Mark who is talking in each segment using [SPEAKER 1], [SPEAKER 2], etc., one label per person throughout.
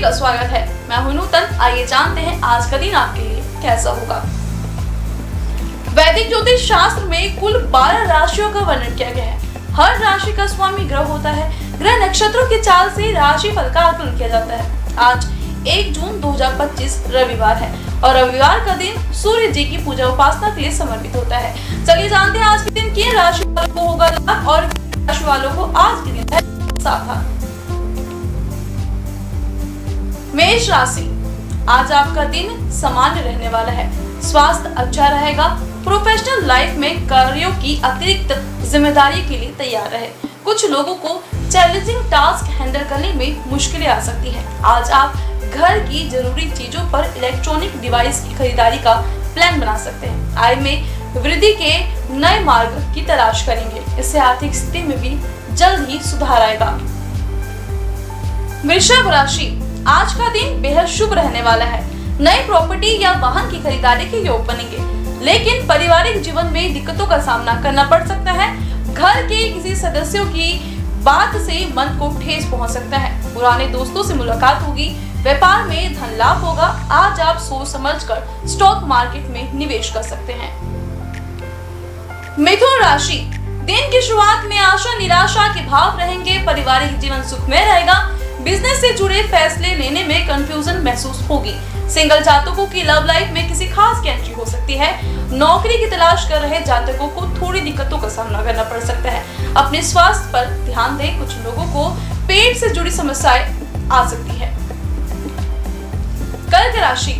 [SPEAKER 1] का स्वागत है। मैं हूं नूतन। आइए जानते हैं आज का दिन आपके लिए कैसा होगा। वैदिक ज्योतिष शास्त्र में कुल 12 राशियों का वर्णन किया गया है। हर राशि का स्वामी ग्रह होता है। ग्रह नक्षत्रों की चाल से राशि फल का आकलन किया जाता है। आज 1 जून 2025 रविवार है और रविवार का दिन सूर्य जी की पूजा उपासना के लिए समर्पित होता है। चलिए जानते हैं आज के दिन किन राशि वालों को होगा लाभ और राशि वालों को आज के दिन है सावधान। मेष राशि, आज आपका दिन सामान्य रहने वाला है। स्वास्थ्य अच्छा रहेगा। प्रोफेशनल लाइफ में कार्यों की अतिरिक्त जिम्मेदारी के लिए तैयार रहे। कुछ लोगों को चैलेंजिंग टास्क हैंडल करने में मुश्किलें आ सकती हैं। आज आप घर की जरूरी चीजों पर इलेक्ट्रॉनिक डिवाइस की खरीदारी का प्लान बना सकते हैं। आय में वृद्धि के नए मार्ग की तलाश करेंगे। इससे आर्थिक स्थिति में भी जल्द ही सुधार आएगा। वृषभ राशि, आज का दिन बेहद शुभ रहने वाला है। नई प्रॉपर्टी या वाहन की खरीदारी के योग बनेंगे, लेकिन पारिवारिक जीवन में दिक्कतों का सामना करना पड़ सकता है। घर के किसी सदस्यों की बात से मन को ठेस पहुंच सकता है। पुराने दोस्तों से मुलाकात होगी। व्यापार में धन लाभ होगा। आज आप सोच समझकर स्टॉक मार्केट में निवेश कर सकते हैं। मिथुन राशि, दिन की शुरुआत में आशा निराशा के भाव रहेंगे। पारिवारिक जीवन सुखमय रहेगा। बिजनेस से जुड़े फैसले लेने में कंफ्यूजन महसूस होगी। सिंगल जातकों की लव लाइफ में किसी खास की एंट्री हो सकती है। नौकरी की तलाश कर रहे जातकों को थोड़ी दिक्कतों का सामना करना पड़ सकता है। अपने स्वास्थ्य पर ध्यान दें। कुछ लोगों को पेट से जुड़ी समस्याएं आ सकती है। कर्क राशि,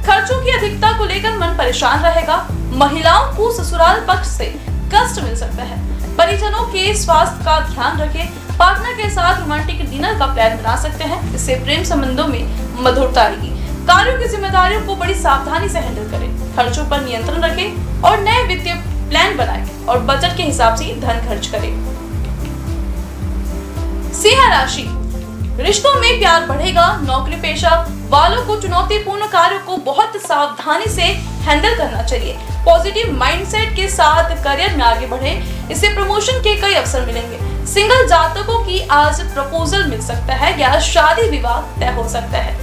[SPEAKER 1] खर्चों की अधिकता को लेकर मन परेशान रहेगा। महिलाओं को ससुराल पक्ष से कष्ट मिल सकता है। परिजनों के स्वास्थ्य का ध्यान रखें। पार्टनर के साथ रोमांटिक डिनर का प्लान बना सकते हैं। इससे प्रेम संबंधों में मधुरता आएगी। कार्यों की जिम्मेदारियों को बड़ी सावधानी से हैंडल करें। खर्चों पर नियंत्रण रखें और नए वित्तीय प्लान बनाएं और बजट के हिसाब से धन खर्च करें। सिंह राशि, रिश्तों में प्यार बढ़ेगा। नौकरी पेशा वालों को चुनौतीपूर्ण कार्यों को बहुत सावधानी से हैंडल करना चाहिए। पॉजिटिव माइंडसेट के साथ करियर में आगे बढ़ें। इससे प्रमोशन के कई अवसर मिलेंगे। सिंगल जातकों की आज प्रपोजल मिल सकता है या शादी विवाह तय हो सकता है।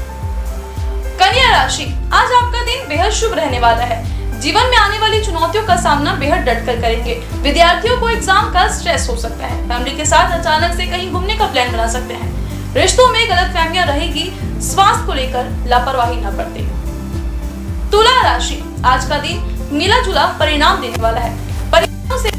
[SPEAKER 1] कन्या राशि, आज आपका दिन बेहद शुभ रहने वाला है। जीवन में आने वाली चुनौतियों का सामना बेहद डटकर करेंगे। विद्यार्थियों को एग्जाम का स्ट्रेस हो सकता है। फैमिली के साथ अचानक से कहीं घूमने का प्लान बना सकते हैं। रिश्तों में गलतफहमियां रहेगी। स्वास्थ्य को लेकर लापरवाही न बरतें। तुला राशि, आज का दिन मिला जुला परिणाम देने वाला है। परिणामों से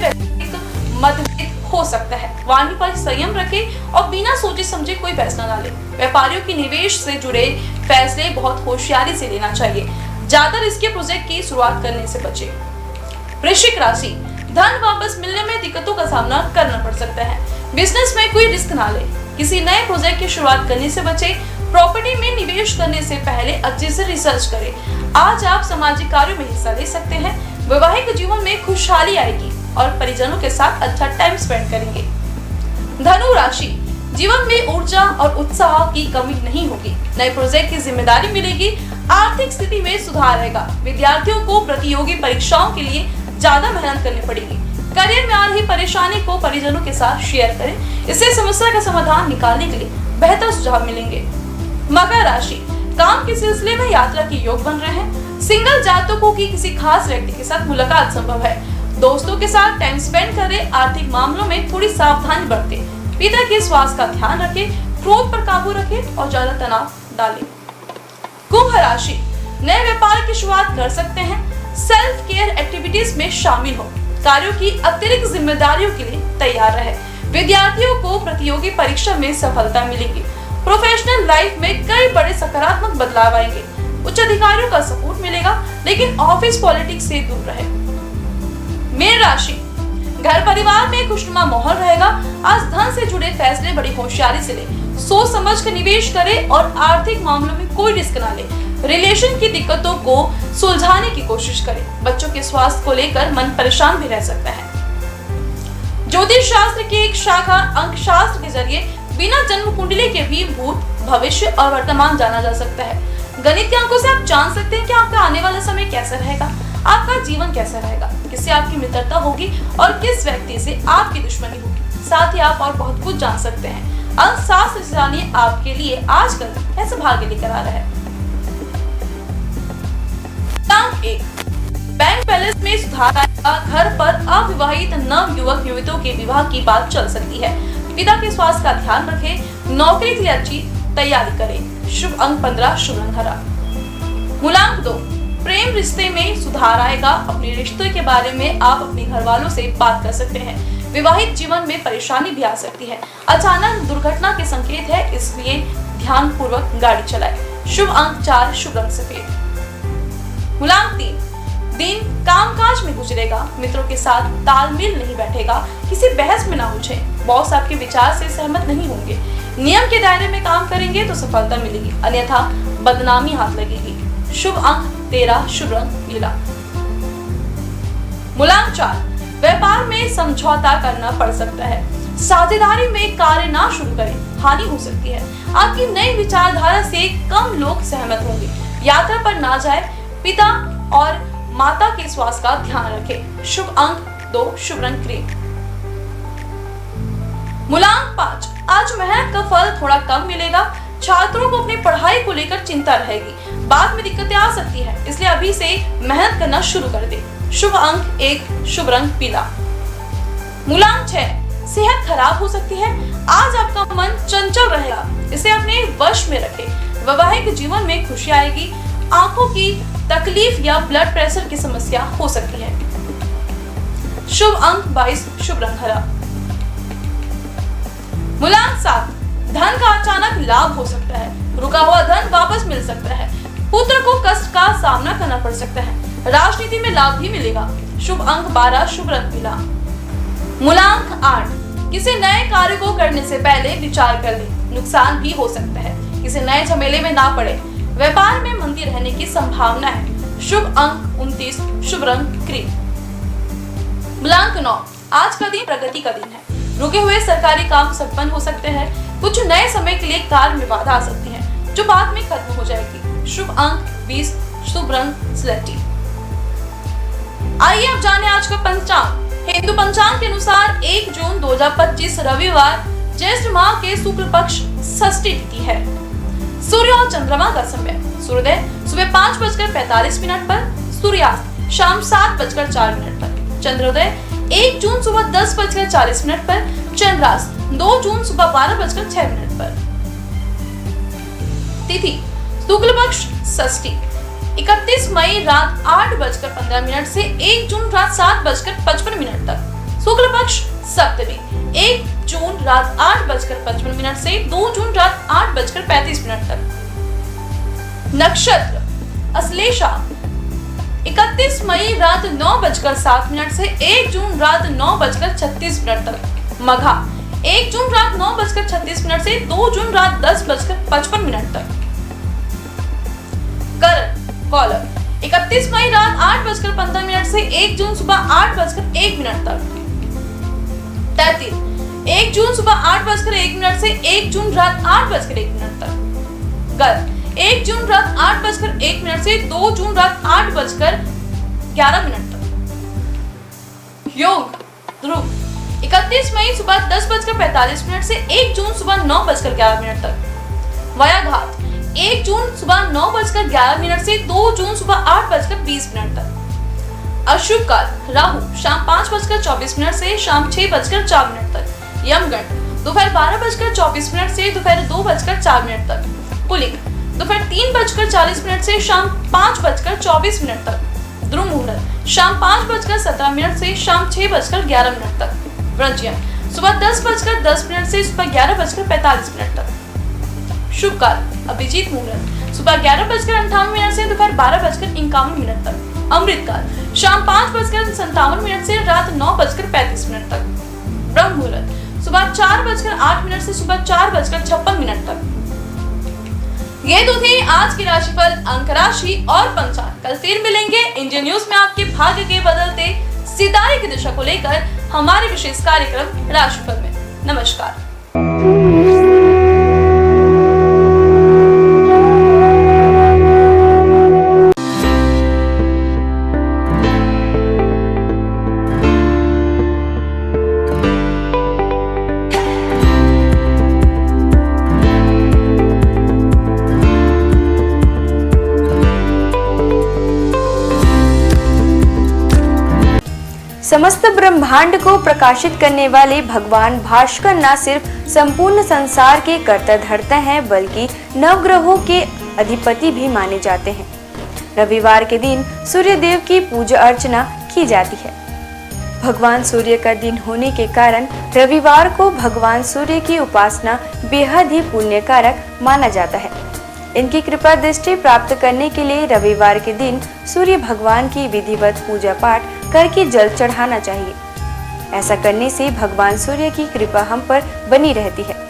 [SPEAKER 1] मतभेद हो सकता है। वाणी पर संयम रखें और बिना सोचे समझे कोई फैसला ना लें। व्यापारियों की निवेश से जुड़े फैसले बहुत होशियारी से लेना चाहिए। ज्यादा रिस्की प्रोजेक्ट की शुरुआत करने से बचें। वृश्चिक राशि, धन वापस मिलने में दिक्कतों का सामना करना पड़ सकता है। बिजनेस में कोई रिस्क ना लें। किसी नए प्रोजेक्ट की शुरुआत करने से बचें। प्रॉपर्टी में निवेश करने से पहले अच्छे से रिसर्च करें। आज आप सामाजिक कार्यों में हिस्सा ले सकते हैं। वैवाहिक जीवन में खुशहाली आएगी और परिजनों के साथ अच्छा टाइम स्पेंड करेंगे। धनु राशि, जीवन में ऊर्जा और उत्साह की कमी नहीं होगी। नए प्रोजेक्ट की जिम्मेदारी मिलेगी। आर्थिक स्थिति में सुधार आएगा। विद्यार्थियों को प्रतियोगी परीक्षाओं के लिए ज्यादा मेहनत करनी पड़ेगी। करियर में आ रही परेशानी को परिजनों के साथ शेयर करें। इससे समस्या का समाधान निकालने के लिए बेहतर सुझाव मिलेंगे। मकर राशि, काम के सिलसिले में यात्रा के योग बन रहे हैं। सिंगल जातकों की किसी खास व्यक्ति के साथ मुलाकात संभव है। दोस्तों के साथ टाइम स्पेंड करें। आर्थिक मामलों में थोड़ी सावधानी बरतें। पिता के स्वास्थ्य का ध्यान रखें। क्रोध पर काबू रखें और ज्यादा तनाव डालें। कुंभ राशि, नए व्यापार की शुरुआत कर सकते हैं। सेल्फ केयर एक्टिविटीज में शामिल हो। कार्यों की अतिरिक्त जिम्मेदारियों के लिए तैयार रहे। विद्यार्थियों को प्रतियोगी परीक्षा में सफलता मिलेगी। प्रोफेशनल लाइफ में कई बड़े सकारात्मक बदलाव आएंगे। उच्च अधिकारियों का सपोर्ट मिलेगा, लेकिन ऑफिस पॉलिटिक्स से दूर रहे। मीन राशि, घर परिवार में खुशनुमा माहौल रहेगा। आज धन से जुड़े फैसले बड़ी होशियारी से लें। सोच समझ कर निवेश करें और आर्थिक मामलों में कोई रिस्क ना लें। रिलेशन की दिक्कतों को सुलझाने की कोशिश करें। बच्चों के स्वास्थ्य को लेकर मन परेशान भी रह सकता है। ज्योतिष शास्त्र की एक शाखा अंक शास्त्र के जरिए बिना जन्म कुंडली के भी भूत, भविष्य और वर्तमान जाना जा सकता है। गणित के अंकों से आप जान सकते हैं कि आपका आने वाला समय कैसा रहेगा, आपका जीवन कैसा रहेगा, किससे आपकी मित्रता होगी और किस व्यक्ति से आपकी दुश्मनी होगी। साथ ही आप और बहुत कुछ जान सकते हैं। अंक शास्त्र जानिए आपके लिए आजकल ऐसा भाग्य लेकर आ रहा है। अंक 1, बैंक बैलेंस में सुधार आएगा। घर पर अविवाहित नव युवक युवतियों के विवाह की बात चल सकती है। पिता के स्वास्थ्य का ध्यान रखें। नौकरी के लिए अच्छी तैयारी करें। शुभ अंक 15, शुभ रंग हरा। मूलांक 2, प्रेम रिश्ते में सुधार आएगा। अपने रिश्ते के बारे में आप अपने घर वालों से बात कर सकते हैं। विवाहित जीवन में परेशानी भी आ सकती है। अचानक दुर्घटना के संकेत है, इसलिए ध्यान पूर्वक गाड़ी चलाएं। शुभ अंक 4, शुभ रंग सफेद। मूलांक 3, दिन कामकाज में गुजरेगा। मित्रों के साथ तालमेल नहीं बैठेगा। किसी बहस में ना उलझे। बॉस आपके विचार से सहमत नहीं होंगे। नियम के दायरे में काम करेंगे तो सफलता मिलेगी, अन्यथा बदनामी हाथ लगेगी। शुभ अंक 13, शुभ रंग नीला। मूलांक 4, व्यापार में समझौता करना पड़ सकता है। साझेदारी में कार्य ना शुरू करें, हानि हो सकती है। आपकी नई विचारधारा से कम लोग सहमत होंगे। यात्रा पर ना जाए। पिता और माता के स्वास्थ्य का ध्यान रखें। शुभ अंक 2, शुभ रंग क्रीम। मूलांक 5, आज मेहनत का फल थोड़ा कम मिलेगा। छात्रों को अपनी पढ़ाई को लेकर चिंता रहेगी। बाद में दिक्कतें आ सकती है, इसलिए अभी से मेहनत करना शुरू कर दे। शुभ अंक 1, शुभ रंग पीला। मूलांक 6, सेहत खराब हो सकती है। आज आपका मन चंचल रहेगा, इसे अपने वश में रखें। वैवाहिक जीवन में खुशी आएगी। आंखों की तकलीफ या ब्लड प्रेशर की समस्या हो सकती है। शुभ अंक 22, शुभ रंग हरा। मूलांक 7, धन का अचानक लाभ हो सकता है। रुका हुआ धन वापस मिल सकता है। पुत्र को कष्ट का सामना करना पड़ सकता है। राजनीति में लाभ भी मिलेगा। शुभ अंक 12, शुभ रंग पीला। मूलांक 8, किसी नए कार्य को करने से पहले विचार कर लें। नुकसान भी हो सकता है। किसी नए झमेले में ना पड़े। व्यापार में मंदी रहने की संभावना है। शुभ अंक 29, शुभ रंग क्रीम। मूलांक 9, आज का दिन प्रगति का दिन है। रुके हुए सरकारी काम संपन्न हो सकते हैं। कुछ नए समय के लिए कार्य में बाधा आ सकती है, जो बाद में खत्म हो जाएगी। शुभ अंक 20, शुभ रंग स्लेटी। आइए अब जाने आज का पंचांग। हिंदू पंचांग के अनुसार 1 जून 2025 रविवार ज्येष्ठ माह के शुक्ल पक्ष षष्ठी तिथि है। सूर्य और चंद्रमा का समय। सूर्योदय सुबह 5:45 पर। सूर्यास्त शाम 7:04 पर। चंद्रोदय 1 जून सुबह 10:40 पर। चंद्रास्त 2 जून सुबह 12:06 पर। तिथि शुक्ल पक्ष षष्ठी 31 मई रात 8:15 से 1 जून रात 7:55 तक। शुक्ल पक्ष सप्तमी 1 जून रात 8:55 से 2 जून रात 8:35 तक। नक्षत्र अश्लेषा 31 मई रात 9:07 से 1 जून रात 9:36 तक। मघा 1 जून रात 9:36 से 2 जून रात 10:55 तक। करण कॉलर 31 मई रात 8:15 से 1 जून सुबह 8:01 तक। तैतिल 1 जून सुबह 8:01 से 1 जून रात 8:01 तक। गर्भ 1 जून रात 8:01 से 2 जून रात 8:11 तक। योग ध्रुव 31 मई सुबह 10:45 से 1 जून सुबह 9:11 तक। वयाघात 1 जून सुबह 9:11 से 2 जून सुबह 8:20 तक। अशुभ काल राहु शाम 5:24 से शाम 6:04 तक। यमगंड दोपहर 12:24 से दोपहर 2:04 तक। कुलिक दोपहर 3:40 से शाम 5:24 तक। ध्रुव मुहूर्त शाम 5:17 से शाम 6:11 तक। वृश्चिक सुबह 10:10 से सुबह 11:45 तक। शुभ काल अभिजीत मुहूर्त सुबह 11:58 से दोपहर 12:51 तक। अमृत काल शाम 5:57 से रात 9:35 तक। ब्रह्म मुहूर्त सुबह 4:08 से सुबह 4:56 तक। ये तो थे आज की राशिफल, अंक राशि और पंचांग। कल फिर मिलेंगे इंडियन न्यूज में आपके भाग्य के बदलते सितारे की दिशा को लेकर हमारे विशेष कार्यक्रम राशिफल में। नमस्कार।
[SPEAKER 2] समस्त ब्रह्मांड को प्रकाशित करने वाले भगवान भास्कर न सिर्फ संपूर्ण संसार के कर्ता धर्ता हैं, बल्कि नवग्रहों के अधिपति भी माने जाते हैं। रविवार के दिन सूर्य देव की पूजा अर्चना की जाती है। भगवान सूर्य का दिन होने के कारण रविवार को भगवान सूर्य की उपासना बेहद ही पुण्यकारक माना जाता है। इनकी कृपा दृष्टि प्राप्त करने के लिए रविवार के दिन सूर्य भगवान की विधिवत पूजा पाठ करके जल चढ़ाना चाहिए। ऐसा करने से भगवान सूर्य की कृपा हम पर बनी रहती है।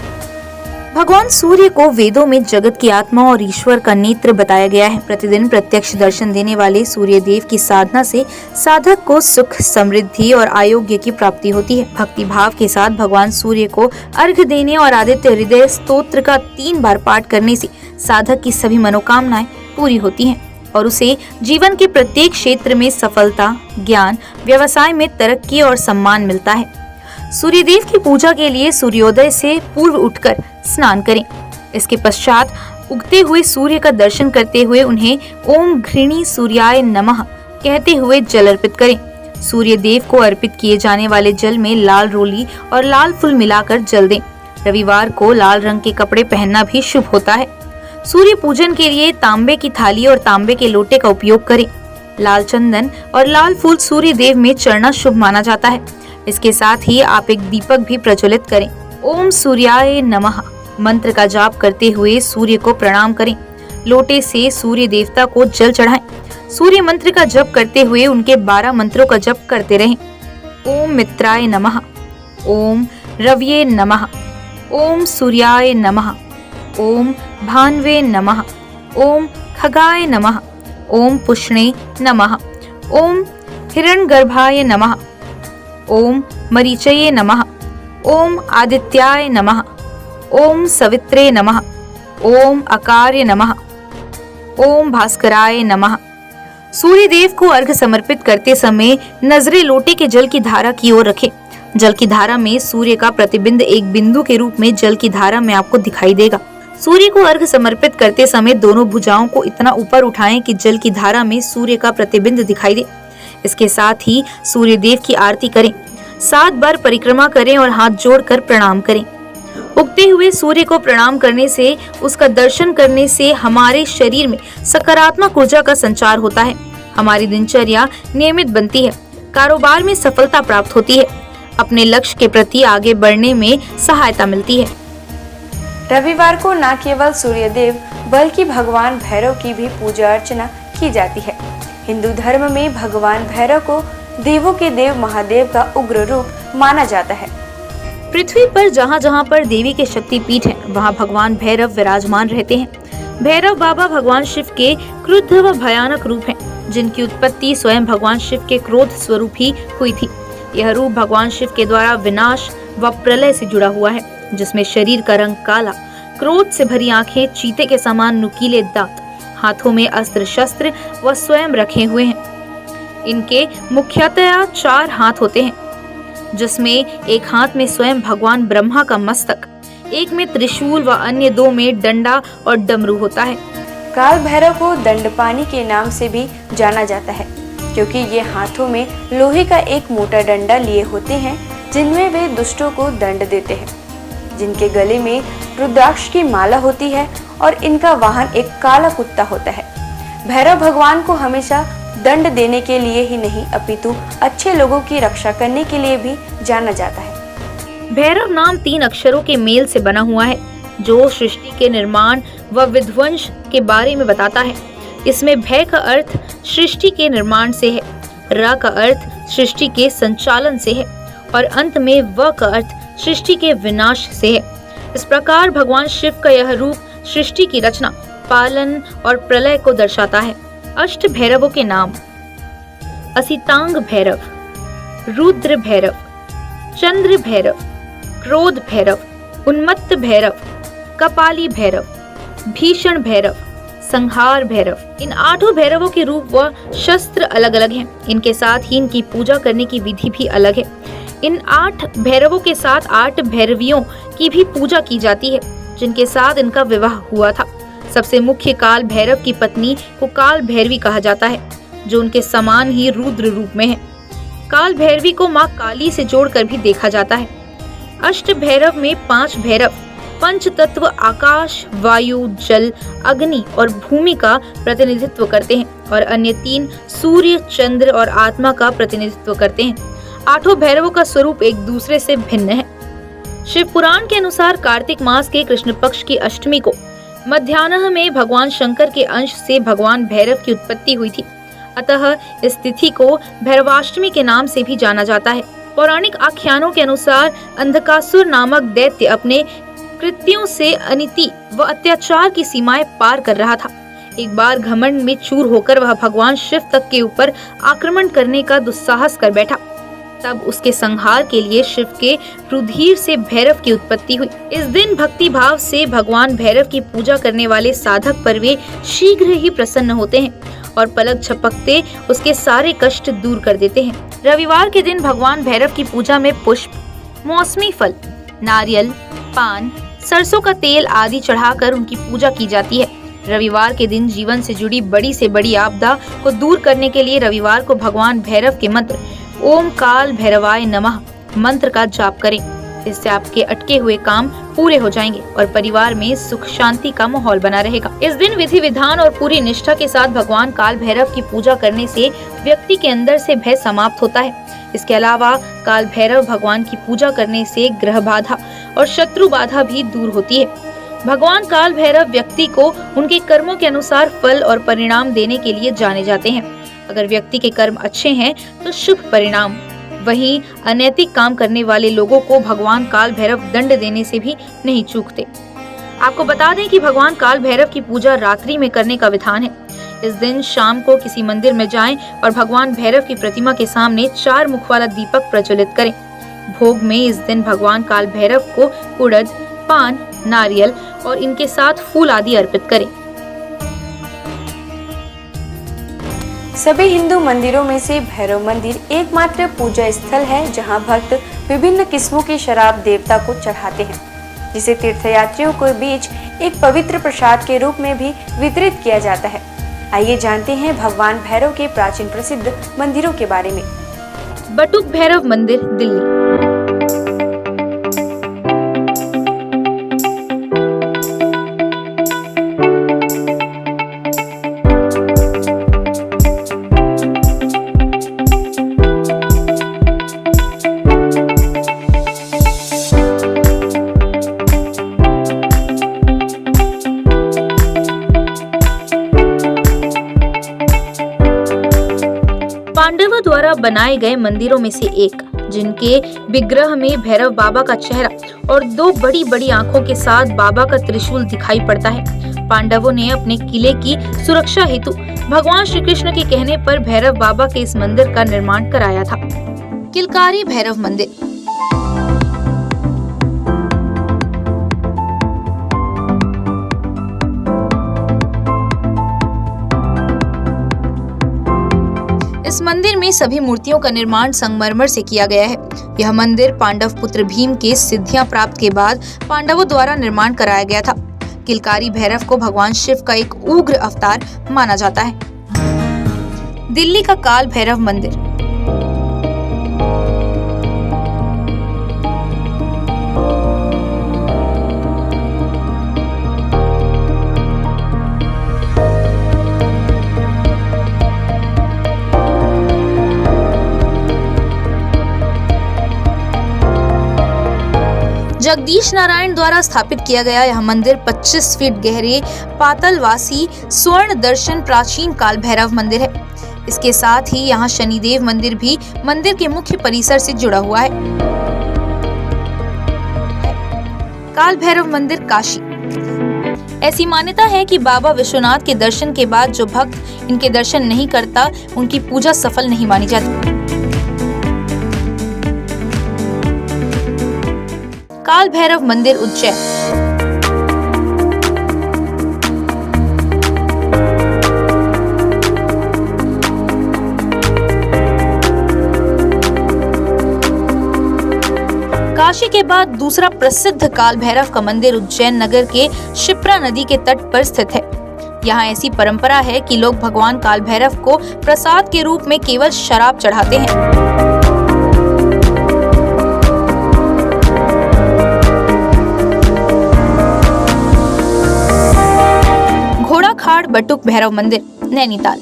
[SPEAKER 3] भगवान सूर्य को वेदों में जगत की आत्मा और ईश्वर का नेत्र बताया गया है। प्रतिदिन प्रत्यक्ष दर्शन देने वाले सूर्य देव की साधना से साधक को सुख, समृद्धि और आरोग्य की प्राप्ति होती है। भक्ति भाव के साथ भगवान सूर्य को अर्घ्य देने और आदित्य हृदय स्तोत्र का 3 बार पाठ करने से साधक की सभी मनोकामनाएं पूरी होती हैं और उसे जीवन के प्रत्येक क्षेत्र में सफलता, ज्ञान, व्यवसाय में तरक्की और सम्मान मिलता है। सूर्यदेव की पूजा के लिए सूर्योदय से पूर्व उठकर स्नान करें। इसके पश्चात उगते हुए सूर्य का दर्शन करते हुए उन्हें ओम घृणी सूर्याय नमः कहते हुए जल अर्पित करें। सूर्य देव को अर्पित किए जाने वाले जल में लाल रोली और लाल फूल मिलाकर जल दें। रविवार को लाल रंग के कपड़े पहनना भी शुभ होता है। सूर्य पूजन के लिए तांबे की थाली और तांबे के लोटे का उपयोग करें। लाल चंदन और लाल फूल सूर्य देव में चढ़ना शुभ माना जाता है। इसके साथ ही आप एक दीपक भी प्रज्वलित करें। ओम सूर्याय नमः मंत्र का जाप करते हुए सूर्य को प्रणाम करें। लोटे से सूर्य देवता को जल चढ़ाएं। सूर्य मंत्र का जप करते हुए उनके 12 मंत्रों का जप करते रहें। ओम मित्राय नमः, ओम रव्ये नमः, ओम सूर्याय नमः, ओम भान्वे नमः, ओम खगाय नमः, ओम पुष्णे नमः, ओम हिरण्यगर्भाय नमः, ओम मरीचये नमः, ओम आदित्याय नमः, ओम सवित्रे नमः, ओम अकार्य नमः, ओम भास्कराय नमः। सूर्य देव को अर्घ्य समर्पित करते समय नजरें लोटे के जल की धारा की ओर रखें। जल की धारा में सूर्य का प्रतिबिंब एक बिंदु के रूप में जल की धारा में आपको दिखाई देगा। सूर्य को अर्घ्य समर्पित करते समय दोनों भुजाओं को इतना ऊपर उठाएं कि जल की धारा में सूर्य का प्रतिबिंब दिखाई दे। इसके साथ ही सूर्य देव की आरती करें। 7 बार परिक्रमा करें और हाथ जोड़कर प्रणाम करें। उगते हुए सूर्य को प्रणाम करने से, उसका दर्शन करने से हमारे शरीर में सकारात्मक ऊर्जा का संचार होता है। हमारी दिनचर्या नियमित बनती है। कारोबार में सफलता प्राप्त होती है। अपने लक्ष्य के प्रति आगे बढ़ने में सहायता मिलती है।
[SPEAKER 2] रविवार को न केवल सूर्य देव बल्कि भगवान भैरव की भी पूजा अर्चना की जाती है। हिंदू धर्म में भगवान भैरव को देवों के देव महादेव का उग्र रूप माना जाता है।
[SPEAKER 3] पृथ्वी पर जहाँ जहाँ पर देवी के शक्तिपीठ हैं, वहाँ भगवान भैरव विराजमान रहते हैं। भैरव बाबा भगवान शिव के क्रुद्ध व भयानक रूप हैं, जिनकी उत्पत्ति स्वयं भगवान शिव के क्रोध स्वरूप ही हुई थी। यह रूप भगवान शिव के द्वारा विनाश व प्रलय से जुड़ा हुआ है, जिसमें शरीर का रंग काला, क्रोध से भरी आंखें, चीते के समान नुकीले दांत, हाथों में अस्त्र शस्त्र व स्वयं रखे हुए हैं। इनके मुख्यतया 4 हाथ होते हैं, जिसमें एक हाथ में स्वयं भगवान ब्रह्मा का मस्तक, एक में त्रिशूल व अन्य 2 में डंडा और डमरू होता है।
[SPEAKER 2] काल भैरव को दंडपानी के नाम से भी जाना जाता है, क्योंकि ये हाथों में लोहे का एक मोटा डंडा लिए होते हैं, जिनमें वे दुष्टों को दंड देते हैं। जिनके गले में रुद्राक्ष की माला होती है और इनका वाहन एक काला कुत्ता होता है। भैरव भगवान को हमेशा दंड देने के लिए ही नहीं, अपितु अच्छे लोगों की रक्षा करने के लिए भी जाना जाता है।
[SPEAKER 3] भैरव नाम 3 अक्षरों के मेल से बना हुआ है, जो सृष्टि के निर्माण व विध्वंस के बारे में बताता है। इसमें भय का अर्थ सृष्टि के निर्माण से है, र का अर्थ सृष्टि के संचालन से है और अंत में व का अर्थ सृष्टि के विनाश से है। इस प्रकार भगवान शिव का यह रूप सृष्टि की रचना, पालन और प्रलय को दर्शाता है। अष्ट भैरवों के नाम: असितांग भैरव, रुद्र भैरव, चंद्र भैरव, क्रोध भैरव, उन्मत्त भैरव, कपाली भैरव, भीषण भैरव, संहार भैरव। इन 8 भैरवों के रूप व शस्त्र अलग अलग हैं। इनके साथ ही इनकी पूजा करने की विधि भी अलग है। इन 8 भैरवों के साथ 8 भैरवियों की भी पूजा की जाती है, जिनके साथ इनका विवाह हुआ था। सबसे मुख्य काल भैरव की पत्नी को काल भैरवी कहा जाता है, जो उनके समान ही रुद्र रूप में है। काल भैरवी को माँ काली से जोड़कर भी देखा जाता है। अष्ट भैरव में 5 भैरव पंच तत्व आकाश, वायु, जल, अग्नि और भूमि का प्रतिनिधित्व करते हैं और अन्य 3 सूर्य, चंद्र और आत्मा का प्रतिनिधित्व करते हैं। 8 भैरवों का स्वरूप एक दूसरे से भिन्न है। शिव पुराण के अनुसार कार्तिक मास के कृष्ण पक्ष की अष्टमी को मध्याह्न में भगवान शंकर के अंश से भगवान भैरव की उत्पत्ति हुई थी। अतः इस तिथि को भैरवाष्टमी के नाम से भी जाना जाता है। पौराणिक आख्यानों के अनुसार अंधकासुर नामक दैत्य अपने कृत्यों से अनिति व अत्याचार की सीमाएं पार कर रहा था। एक बार घमंड में चूर होकर वह भगवान शिव तक के ऊपर आक्रमण करने का दुस्साहस कर बैठा। तब उसके संहार के लिए शिव के रुधिर से भैरव की उत्पत्ति हुई। इस दिन भक्ति भाव से भगवान भैरव की पूजा करने वाले साधक पर वे शीघ्र ही प्रसन्न होते हैं और पलक झपकते उसके सारे कष्ट दूर कर देते हैं। रविवार के दिन भगवान भैरव की पूजा में पुष्प, मौसमी फल, नारियल, पान, सरसों का तेल आदि चढ़ाकर उनकी पूजा की जाती है। रविवार के दिन जीवन से जुड़ी बड़ी से बड़ी आपदा को दूर करने के लिए रविवार को भगवान भैरव के मंत्र ओम काल भैरवाय नमः मंत्र का जाप करें। इससे आपके अटके हुए काम पूरे हो जाएंगे और परिवार में सुख शांति का माहौल बना रहेगा। इस दिन विधि विधान और पूरी निष्ठा के साथ भगवान काल भैरव की पूजा करने से व्यक्ति के अंदर से भय समाप्त होता है। इसके अलावा काल भैरव भगवान की पूजा करने से ग्रह बाधा और शत्रु बाधा भी दूर होती है। भगवान काल भैरव व्यक्ति को उनके कर्मों के अनुसार फल और परिणाम देने के लिए जाने जाते हैं। अगर व्यक्ति के कर्म अच्छे हैं तो शुभ परिणाम, वहीं अनैतिक काम करने वाले लोगों को भगवान काल भैरव दंड देने से भी नहीं चूकते। आपको बता दें कि भगवान काल भैरव की पूजा रात्रि में करने का विधान है। इस दिन शाम को किसी मंदिर में जाएं और भगवान भैरव की प्रतिमा के सामने 4 मुख वाला दीपक प्रज्वलित करें। भोग में इस दिन भगवान काल भैरव को उड़द, पान, नारियल और इनके साथ फूल आदि अर्पित करें।
[SPEAKER 2] सभी हिंदू मंदिरों में से भैरव मंदिर एकमात्र पूजा स्थल है जहां भक्त विभिन्न किस्मों की शराब देवता को चढ़ाते हैं, जिसे तीर्थयात्रियों के बीच एक पवित्र प्रसाद के रूप में भी वितरित किया जाता है। आइए जानते हैं भगवान भैरव के प्राचीन प्रसिद्ध मंदिरों के बारे में।
[SPEAKER 3] बटुक भैरव मंदिर, दिल्ली। पांडवों द्वारा बनाए गए मंदिरों में से एक, जिनके विग्रह में भैरव बाबा का चेहरा और 2 बड़ी बड़ी आंखों के साथ बाबा का त्रिशूल दिखाई पड़ता है। पांडवों ने अपने किले की सुरक्षा हेतु भगवान श्री कृष्ण के कहने पर भैरव बाबा के इस मंदिर का निर्माण कराया था। किलकारी भैरव मंदिर। इस मंदिर में सभी मूर्तियों का निर्माण संगमरमर से किया गया है। यह मंदिर पांडव पुत्र भीम के सिद्धियां प्राप्त के बाद पांडवों द्वारा निर्माण कराया गया था। किलकारी भैरव को भगवान शिव का एक उग्र अवतार माना जाता है। दिल्ली का काल भैरव मंदिर। जगदीश नारायण द्वारा स्थापित किया गया यह मंदिर 25 फीट गहरे पातालवासी स्वर्ण दर्शन प्राचीन काल भैरव मंदिर है। इसके साथ ही यहाँ शनिदेव मंदिर भी मंदिर के मुख्य परिसर से जुड़ा हुआ है। काल भैरव मंदिर, काशी। ऐसी मान्यता है कि बाबा विश्वनाथ के दर्शन के बाद जो भक्त इनके दर्शन नहीं करता, उनकी पूजा सफल नहीं मानी जाती। काल भैरव मंदिर, उज्जैन। काशी के बाद दूसरा प्रसिद्ध काल भैरव का मंदिर उज्जैन नगर के शिप्रा नदी के तट पर स्थित है। यहाँ ऐसी परंपरा है कि लोग भगवान काल भैरव को प्रसाद के रूप में केवल शराब चढ़ाते हैं। पहाड़ बटुक भैरव मंदिर, नैनीताल।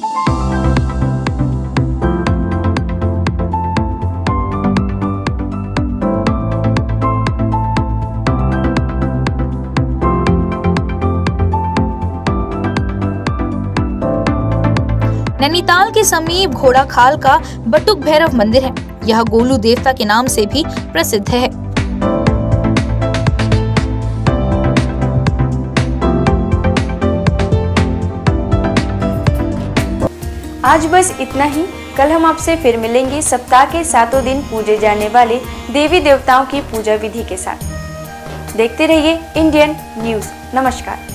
[SPEAKER 3] नैनीताल के समीप घोड़ाखाल का बटुक भैरव मंदिर है। यह गोलू देवता के नाम से भी प्रसिद्ध है।
[SPEAKER 2] आज बस इतना ही। कल हम आपसे फिर मिलेंगे सप्ताह के 7 दिन पूजे जाने वाले देवी देवताओं की पूजा विधि के साथ। देखते रहिए इंडियन न्यूज़। नमस्कार।